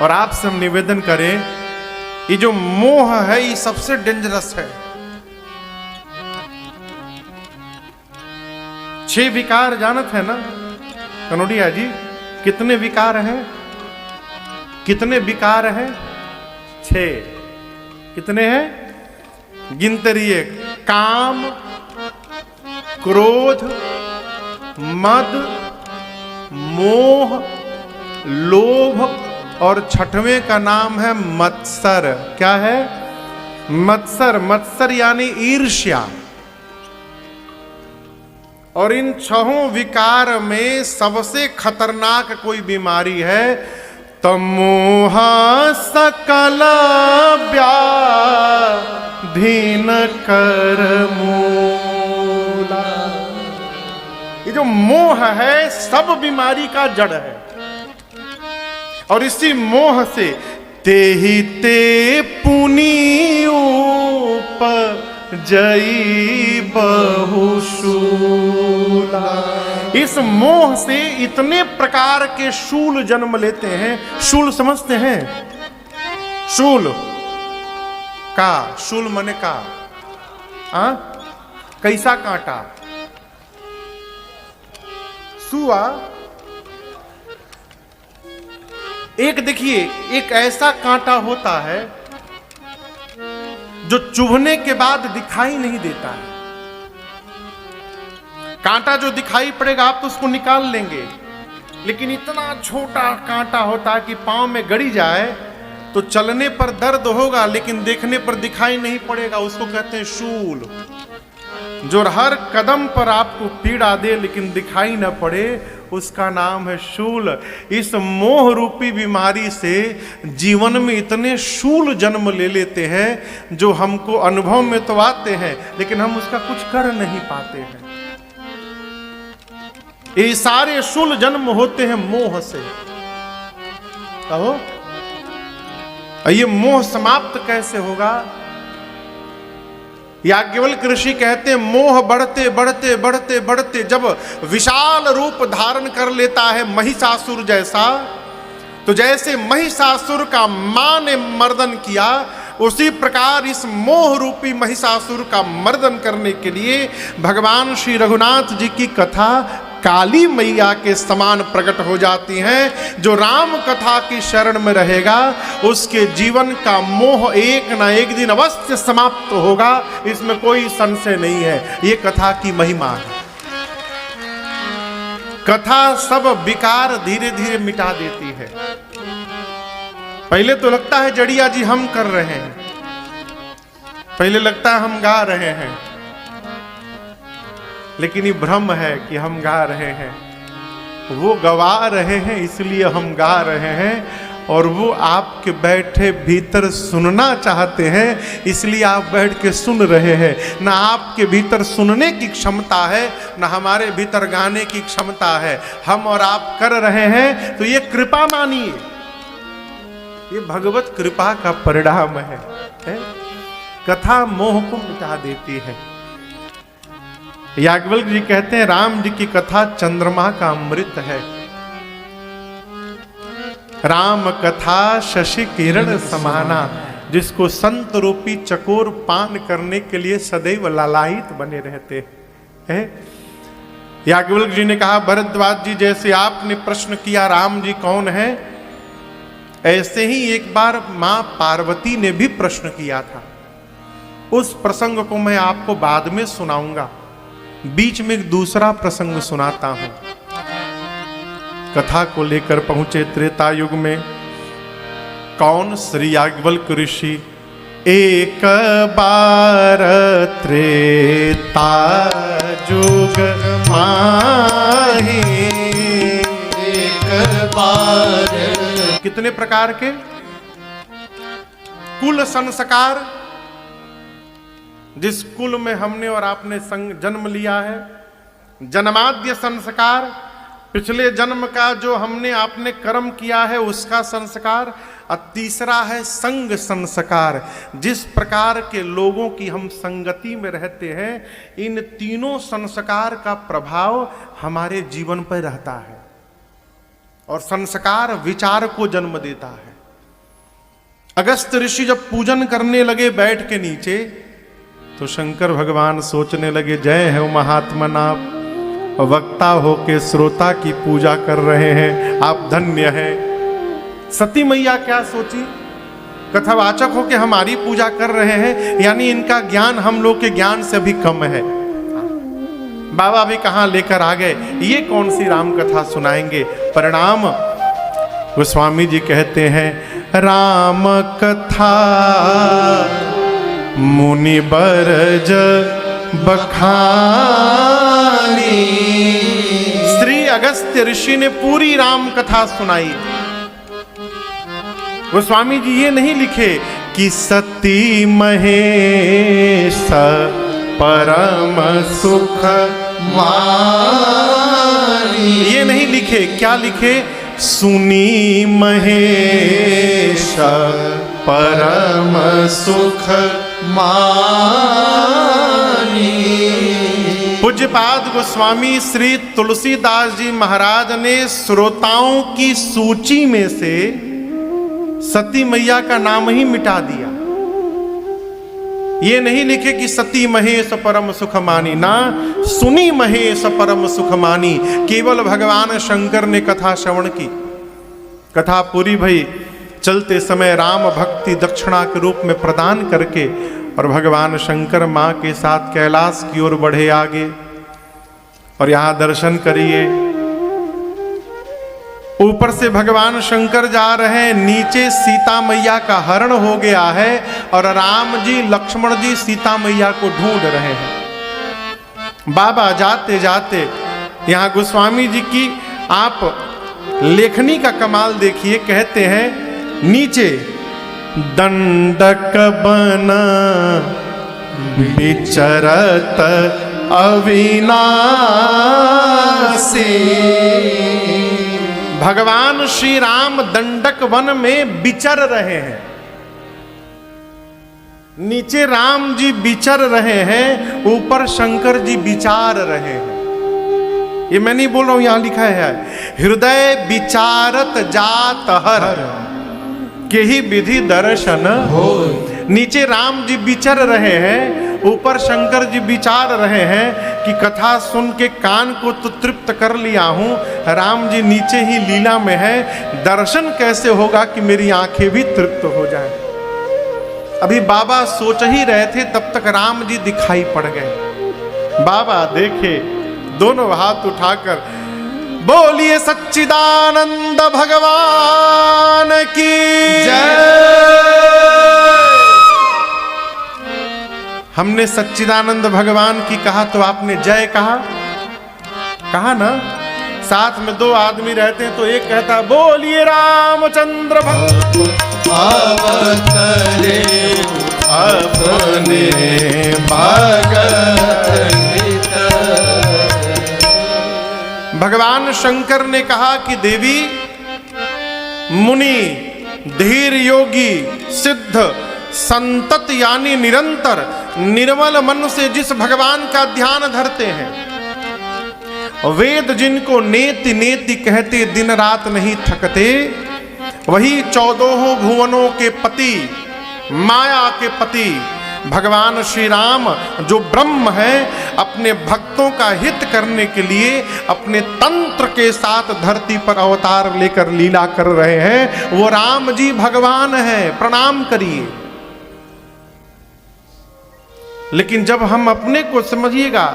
और आपसे हम निवेदन करें, ये जो मोह है ये सबसे डेंजरस है। 6 विकार जानत है ना कनोडिया जी? कितने विकार हैं? कितने विकार हैं? 6। कितने हैं? गिनते रहिए। काम, क्रोध, मद, मोह, लोभ और 6वें का नाम है मत्सर। क्या है? मत्सर। मत्सर यानी ईर्ष्या। और इन 6 विकार में सबसे खतरनाक कोई बीमारी है तमोह सकल व्याधीन कर मूला। ये जो मोह है सब बीमारी का जड़ है। और इसी मोह से तेहि ते पुनि उपजई बहुशूला। इस मोह से इतने प्रकार के शूल जन्म लेते हैं। शूल समझते हैं? शूल का, शूल मने का, कैसा कांटा? सुआ। एक देखिए, एक ऐसा कांटा होता है जो चुभने के बाद दिखाई नहीं देता है। कांटा जो दिखाई पड़ेगा आप तो उसको निकाल लेंगे, लेकिन इतना छोटा कांटा होता है कि पांव में गड़ी जाए तो चलने पर दर्द होगा लेकिन देखने पर दिखाई नहीं पड़ेगा। उसको कहते हैं शूल। जो हर कदम पर आपको पीड़ा दे लेकिन दिखाई न पड़े, उसका नाम है शूल। इस मोह रूपी बीमारी से जीवन में इतने शूल जन्म ले लेते हैं जो हमको अनुभव में तो आते हैं लेकिन हम उसका कुछ कर नहीं पाते हैं। ये सारे शूल जन्म होते हैं मोह से। कहो ये मोह समाप्त कैसे होगा? याज्ञवल्क्य ऋषि कहते हैं मोह बढ़ते बढ़ते बढ़ते बढ़ते जब विशाल रूप धारण कर लेता है महिषासुर जैसा, तो जैसे महिषासुर का मां ने मर्दन किया उसी प्रकार इस मोह रूपी महिषासुर का मर्दन करने के लिए भगवान श्री रघुनाथ जी की कथा काली मैया के समान प्रकट हो जाती हैं। जो राम कथा की शरण में रहेगा उसके जीवन का मोह एक ना एक दिन अवश्य समाप्त होगा, इसमें कोई संशय नहीं है। ये कथा की महिमा है। कथा सब विकार धीरे धीरे मिटा देती है। पहले तो लगता है जड़िया जी हम कर रहे हैं, पहले लगता है हम गा रहे हैं, लेकिन ये भ्रम है कि हम गा रहे हैं। वो गवा रहे हैं इसलिए हम गा रहे हैं, और वो आपके बैठे भीतर सुनना चाहते हैं इसलिए आप बैठ के सुन रहे हैं। ना आपके भीतर सुनने की क्षमता है ना हमारे भीतर गाने की क्षमता है। हम और आप कर रहे हैं तो ये कृपा मानिए, ये भगवत कृपा का परिणाम है। कथा मोह को मिटा देती है। याज्ञवल्क्य जी कहते हैं राम जी की कथा चंद्रमा का अमृत है। राम कथा शशि किरण समाना, जिसको संत रूपी चकोर पान करने के लिए सदैव लालायित बने रहते हैं। याज्ञवल्क्य जी ने कहा भरद्वाज जी जैसे आपने प्रश्न किया राम जी कौन है, ऐसे ही एक बार मां पार्वती ने भी प्रश्न किया था। उस प्रसंग को मैं आपको बाद में सुनाऊंगा, बीच में एक दूसरा प्रसंग सुनाता हूं। कथा को लेकर पहुंचे त्रेता युग में। कौन? श्री याज्ञवल्क्य ऋषि। एक बार त्रेता युग माही, एक बार। कितने प्रकार के कुल संस्कार, जिस कुल में हमने और आपने जन्म लिया है, जन्माद्य संस्कार, पिछले जन्म का जो हमने आपने कर्म किया है उसका संस्कार, और तीसरा है संग संस्कार। जिस प्रकार के लोगों की हम संगति में रहते हैं, इन तीनों संस्कार का प्रभाव हमारे जीवन पर रहता है। और संस्कार विचार को जन्म देता है। अगस्त ऋषि जब पूजन करने लगे बैठ के नीचे, तो शंकर भगवान सोचने लगे, जय है महात्मन, आप वक्ता हो के श्रोता की पूजा कर रहे हैं, आप धन्य हैं। सती मैया क्या सोची, कथावाचक हो के हमारी पूजा कर रहे हैं, यानी इनका ज्ञान हम लोग के ज्ञान से भी कम है। बाबा भी कहां लेकर आ गए, ये कौन सी राम कथा सुनाएंगे। परिणाम गोस्वामी जी कहते हैं, राम कथा मुनि बरज बखानी। श्री अगस्त्य ऋषि ने पूरी राम कथा सुनाई। गोस्वामी जी ये नहीं लिखे कि सती महेश परम सुख मानी, ये नहीं लिखे, क्या लिखे, सुनी महेश परम सुख मानी। पूज्यपाद गोस्वामी श्री तुलसीदास जी महाराज ने श्रोताओं की सूची में से सती मैया का नाम ही मिटा दिया। ये नहीं लिखे कि सती महेश परम सुख मानी, ना सुनी महेश परम सुख मानी। केवल भगवान शंकर ने कथा श्रवण की, कथा पूरी भई। चलते समय राम भक्ति दक्षिणा के रूप में प्रदान करके और भगवान शंकर मां के साथ कैलाश की ओर बढ़े आगे। और यहां दर्शन करिए, ऊपर से भगवान शंकर जा रहे हैं, नीचे सीता मैया का हरण हो गया है और राम जी लक्ष्मण जी सीता मैया को ढूंढ रहे हैं। बाबा जाते जाते यहां गोस्वामी जी की आप लेखनी का कमाल देखिए, कहते हैं नीचे दंडक बना विचरत अविनाशी। भगवान श्री राम दंडक वन में विचर रहे हैं, नीचे राम जी विचर रहे हैं, ऊपर शंकर जी विचार रहे हैं। ये मैं नहीं बोल रहा हूं, यहां लिखा है, हृदय विचारत जात हर के ही विधि दर्शन हो। नीचे राम जी विचर रहे हैं, ऊपर शंकर जी विचार रहे हैं कि कथा सुन के कान को तो तृप्त कर लिया हूं, राम जी नीचे ही लीला में है, दर्शन कैसे होगा कि मेरी आंखें भी तृप्त हो जाएं। अभी बाबा सोच ही रहे थे, तब तक राम जी दिखाई पड़ गए। बाबा देखे, दोनों हाथ उठाकर बोलिए सच्चिदानंद भगवान की जय। हमने सच्चिदानंद भगवान की कहा तो आपने जय कहा ना। साथ में दो आदमी रहते हैं तो एक कहता बोलिए रामचंद्र अवतरे अपने भगत। भगवान शंकर ने कहा कि देवी, मुनि, धीर योगी, सिद्ध, संतत यानी निरंतर निर्मल मन से जिस भगवान का ध्यान धरते हैं, वेद जिनको नेति नेति कहते दिन रात नहीं थकते, वही 14 भुवनों के पति, माया के पति भगवान श्री राम जो ब्रह्म है, अपने भक्तों का हित करने के लिए अपने तंत्र के साथ धरती पर अवतार लेकर लीला कर रहे हैं, वो राम जी भगवान हैं, प्रणाम करिए। लेकिन जब हम अपने को समझिएगा,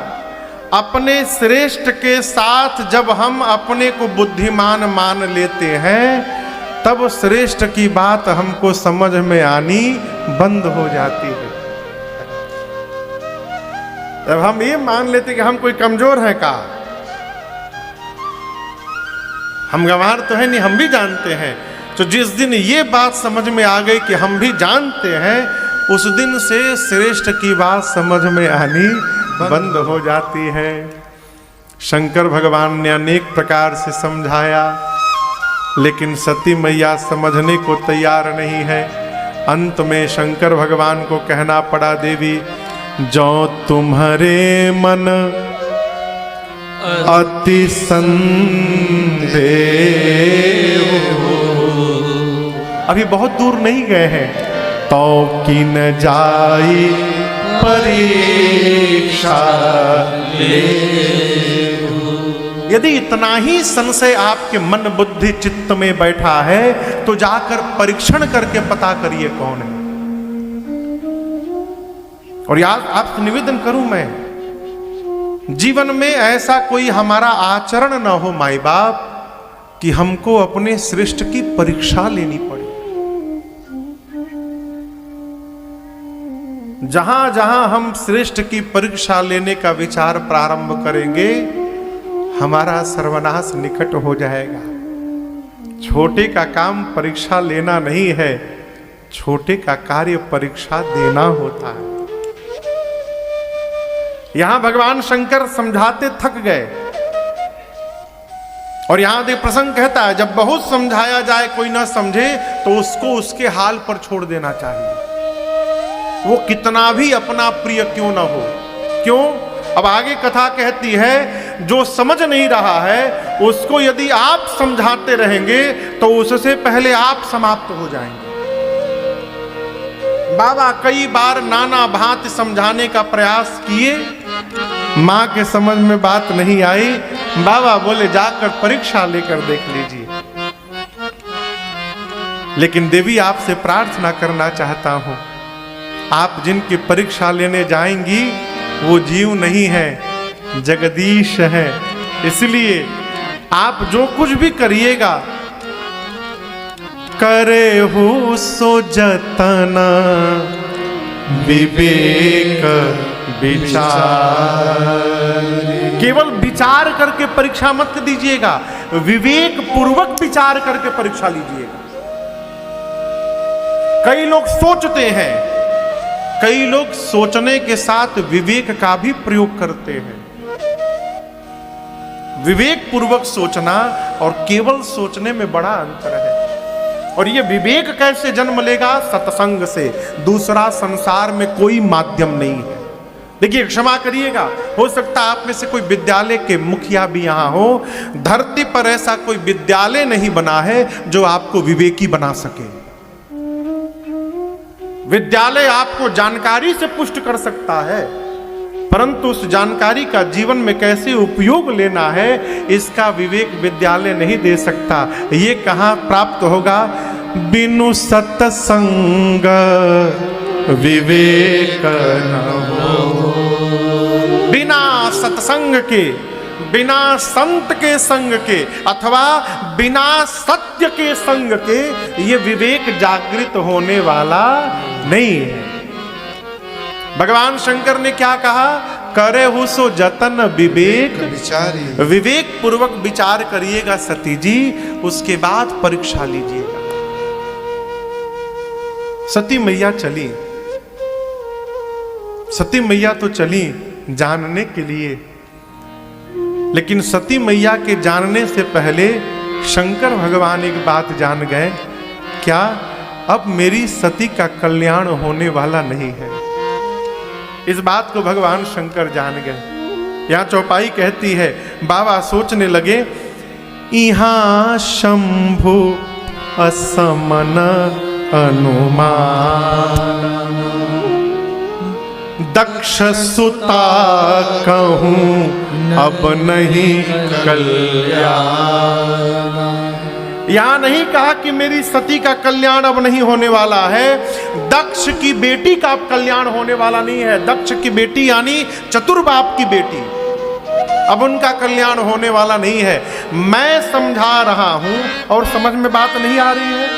अपने श्रेष्ठ के साथ जब हम अपने को बुद्धिमान मान लेते हैं, तब श्रेष्ठ की बात हमको समझ में आनी बंद हो जाती है। जब हम ये मान लेते कि हम कोई कमजोर हैं का, हम गंवार तो है नहीं, हम भी जानते हैं। तो जिस दिन ये बात समझ में आ गई कि हम भी जानते हैं, उस दिन से श्रेष्ठ की बात समझ में आनी बंद हो जाती है। शंकर भगवान ने अनेक प्रकार से समझाया, लेकिन सती मैया समझने को तैयार नहीं है। अंत में शंकर भगवान को कहना पड़ा, देवी जो तुम्हारे मन अति संदेह, अभी बहुत दूर नहीं गए हैं। तो कि न जाई परीक्षा ले। यदि इतना ही संशय आपके मन बुद्धि चित्त में बैठा है तो जाकर परीक्षण करके पता करिए कौन है। और याद आपसे निवेदन करूं मैं, जीवन में ऐसा कोई हमारा आचरण न हो माई बाप कि हमको अपने श्रेष्ठ की परीक्षा लेनी पड़े। जहां जहां हम श्रेष्ठ की परीक्षा लेने का विचार प्रारंभ करेंगे हमारा सर्वनाश निकट हो जाएगा। छोटे का काम परीक्षा लेना नहीं है, छोटे का कार्य परीक्षा देना होता है। यहां भगवान शंकर समझाते थक गए और यहां एक प्रसंग कहता है, जब बहुत समझाया जाए कोई ना समझे तो उसको उसके हाल पर छोड़ देना चाहिए, वो कितना भी अपना प्रिय क्यों ना हो। क्यों? अब आगे कथा कहती है, जो समझ नहीं रहा है उसको यदि आप समझाते रहेंगे तो उससे पहले आप समाप्त हो जाएंगे। बाबा कई बार नाना भांति समझाने का प्रयास किए, मां के समझ में बात नहीं आई। बाबा बोले जाकर परीक्षा लेकर देख लीजिए। लेकिन देवी आपसे प्रार्थना करना चाहता हूं, आप जिनकी परीक्षा लेने जाएंगी वो जीव नहीं है, जगदीश है। इसलिए आप जो कुछ भी करिएगा, करे हो सो जतन विवेक विचार। केवल विचार करके परीक्षा मत दीजिएगा, विवेक पूर्वक विचार करके परीक्षा लीजिएगा। कई लोग सोचते हैं, कई लोग सोचने के साथ विवेक का भी प्रयोग करते हैं। विवेक पूर्वक सोचना और केवल सोचने में बड़ा अंतर है। और ये विवेक कैसे जन्म लेगा? सत्संग से। दूसरा संसार में कोई माध्यम नहीं है। देखिए, क्षमा करिएगा, हो सकता है आप में से कोई विद्यालय के मुखिया भी यहां हो। धरती पर ऐसा कोई विद्यालय नहीं बना है जो आपको विवेकी बना सके। विद्यालय आपको जानकारी से पुष्ट कर सकता है, परंतु उस जानकारी का जीवन में कैसे उपयोग लेना है इसका विवेक विद्यालय नहीं दे सकता। ये कहां प्राप्त होगा? बिनु सत्संग विवेक न हो। बिना सत्संग के, बिना संत के संग के अथवा बिना सत्य के संग के ये विवेक जागृत होने वाला नहीं है। भगवान शंकर ने क्या कहा? करे हो सो जतन विवेक विचारी। विवेक पूर्वक विचार करिएगा सती जी, उसके बाद परीक्षा लीजिएगा। सती मैया चली, सती मैया तो चली जानने के लिए, लेकिन सती मैया के जानने से पहले शंकर भगवान एक बात जान गए। क्या? अब मेरी सती का कल्याण होने वाला नहीं है। इस बात को भगवान शंकर जान गए। यहां चौपाई कहती है, बाबा सोचने लगे, इहां शंभु असमन अनुमान, दक्ष सुता कहूं अब नहीं कल्याण। यहां नहीं कहा कि मेरी सती का कल्याण अब नहीं होने वाला है, दक्ष की बेटी का कल्याण होने वाला नहीं है। दक्ष की बेटी यानी चतुर्बाप की बेटी, अब उनका कल्याण होने वाला नहीं है। मैं समझा रहा हूं और समझ में बात नहीं आ रही है।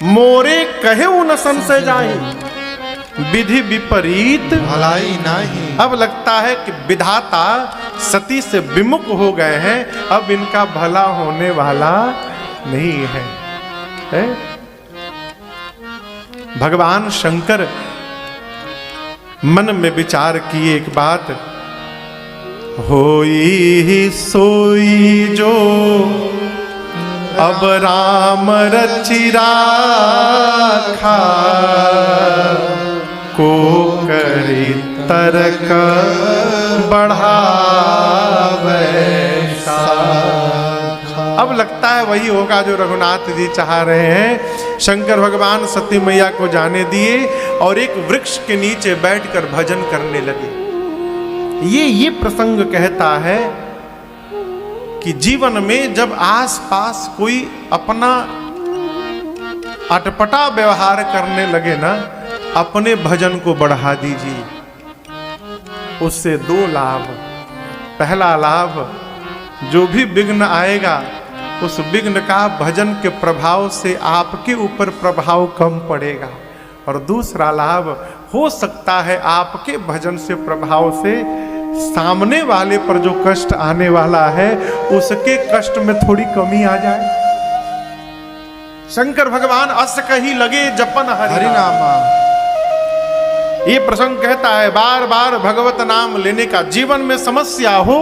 मोरे कहे न संशय जाहि, विधि विपरीत भलाई नहीं। अब लगता है कि विधाता सती से विमुख हो गए हैं, अब इनका भला होने वाला नहीं है, है? भगवान शंकर मन में विचार किए एक बात, होई सोई जो अब राम रचि राखा, को करी तरक बढ़ावे शाखा। अब लगता है वही होगा जो रघुनाथ जी चाह रहे हैं शंकर भगवान सती मैया को जाने दिए और एक वृक्ष के नीचे बैठकर भजन करने लगे। ये प्रसंग कहता है कि जीवन में जब आसपास कोई अपना अटपटा व्यवहार करने लगे ना, अपने भजन को बढ़ा दीजिए। उससे दो लाभ। पहला लाभ, जो भी विघ्न आएगा उस विघ्न का भजन के प्रभाव से आपके ऊपर प्रभाव कम पड़ेगा। और दूसरा लाभ, हो सकता है आपके भजन से प्रभाव से सामने वाले पर जो कष्ट आने वाला है उसके कष्ट में थोड़ी कमी आ जाए। शंकर भगवान अस कही लगे जपन हरि नामा। ये प्रसंग कहता है बार बार भगवत नाम लेने का। जीवन में समस्या हो,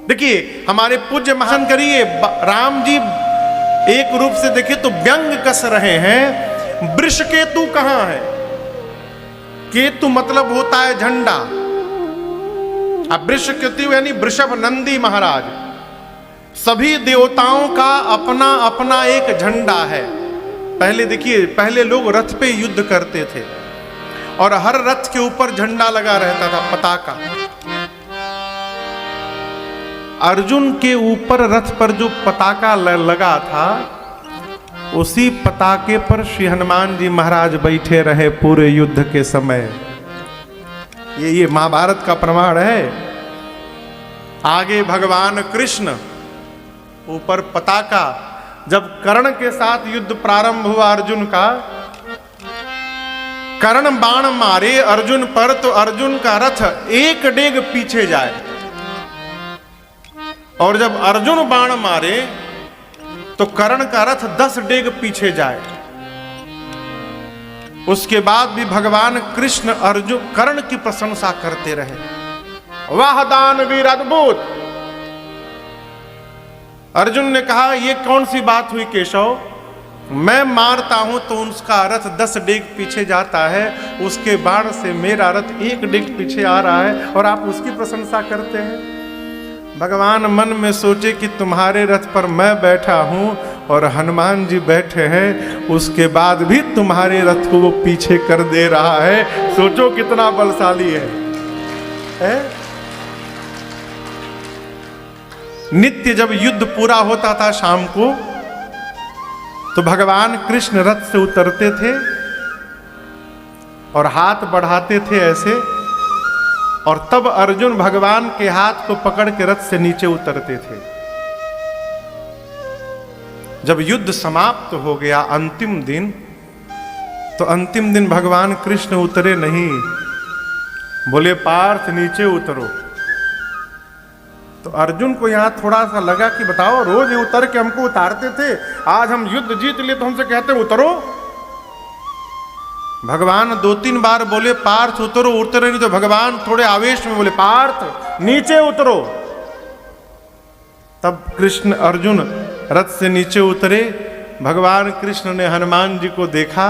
देखिए हमारे पूज्य महान करिए राम जी एक रूप से देखिए तो व्यंग कस रहे हैं। वृष केतु कहां है? केतु मतलब होता है झंडा। अब वृष केतु यानी वृषभ नंदी महाराज। सभी देवताओं का अपना अपना एक झंडा है। पहले देखिए, पहले लोग रथ पे युद्ध करते थे और हर रथ के ऊपर झंडा लगा रहता था, पताका। अर्जुन के ऊपर रथ पर जो पताका लगा था, उसी पताके पर श्री हनुमान जी महाराज बैठे रहे पूरे युद्ध के समय। ये महाभारत का प्रमाण है। आगे भगवान कृष्ण, ऊपर पताका। जब कर्ण के साथ युद्ध प्रारंभ हुआ अर्जुन का, कर्ण बाण मारे अर्जुन पर तो अर्जुन का रथ एक डेग पीछे जाए, और जब अर्जुन बाण मारे तो कर्ण का रथ 10 डेग पीछे जाए। उसके बाद भी भगवान कृष्ण अर्जुन कर्ण की प्रशंसा करते रहे। वाह दानवीर अद्भुत। अर्जुन ने कहा ये कौन सी बात हुई केशव, मैं मारता हूं तो उसका रथ 10 डेग पीछे जाता है, उसके बाण से मेरा रथ 1 डेग पीछे आ रहा है और आप उसकी प्रशंसा करते हैं। भगवान मन में सोचे कि तुम्हारे रथ पर मैं बैठा हूं और हनुमान जी बैठे हैं, उसके बाद भी तुम्हारे रथ को वो पीछे कर दे रहा है। सोचो कितना बलशाली है? नित्य जब युद्ध पूरा होता था शाम को, तो भगवान कृष्ण रथ से उतरते थे और हाथ बढ़ाते थे ऐसे, और तब अर्जुन भगवान के हाथ को पकड़ के रथ से नीचे उतरते थे। जब युद्ध समाप्त हो गया अंतिम दिन, तो अंतिम दिन भगवान कृष्ण उतरे नहीं, बोले पार्थ नीचे उतरो। तो अर्जुन को यहां थोड़ा सा लगा कि बताओ, रोज उतर के हमको उतारते थे, आज हम युद्ध जीत लिए तो हमसे कहते उतरो। भगवान 2-3 बार बोले पार्थ उतरो, उतरे नहीं। तो भगवान थोड़े आवेश में बोले पार्थ नीचे उतरो। तब कृष्ण अर्जुन रथ से नीचे उतरे। भगवान कृष्ण ने हनुमान जी को देखा,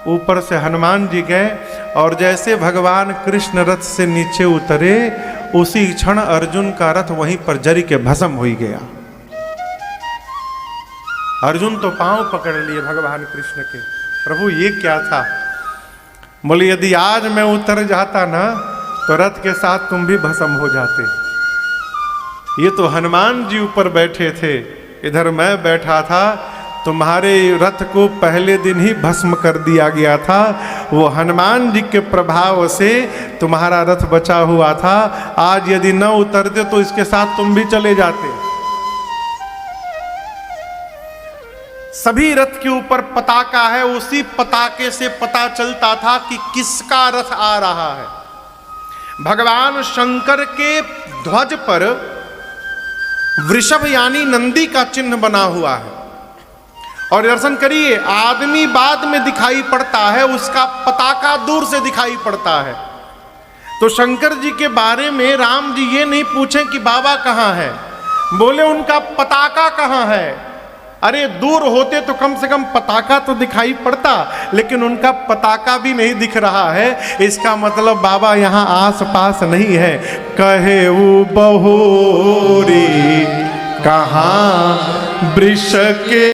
ऊपर से हनुमान जी गए, और जैसे भगवान कृष्ण रथ से नीचे उतरे, उसी क्षण अर्जुन का रथ वहीं पर जरी के भस्म हो गया। अर्जुन तो पांव पकड़ लिए भगवान कृष्ण के, प्रभु ये क्या था? बोले यदि आज मैं उतर जाता ना तो रथ के साथ तुम भी भस्म हो जाते। ये तो हनुमान जी ऊपर बैठे थे, इधर मैं बैठा था। तुम्हारे रथ को पहले दिन ही भस्म कर दिया गया था। वो हनुमान जी के प्रभाव से तुम्हारा रथ बचा हुआ था। आज यदि न उतरते तो इसके साथ तुम भी चले जाते। सभी रथ के ऊपर पताका है, उसी पताके से पता चलता था कि किसका रथ आ रहा है। भगवान शंकर के ध्वज पर वृषभ यानी नंदी का चिन्ह बना हुआ है। और दर्शन करिए, आदमी बाद में दिखाई पड़ता है, उसका पताका दूर से दिखाई पड़ता है। तो शंकर जी के बारे में राम जी ये नहीं पूछे कि बाबा कहाँ है, बोले उनका पताका कहाँ है। अरे दूर होते तो कम से कम पताका तो दिखाई पड़ता, लेकिन उनका पताका भी नहीं दिख रहा है। इसका मतलब बाबा यहाँ आस पास नहीं है। कहे वो बहोरी कहाँ वृष के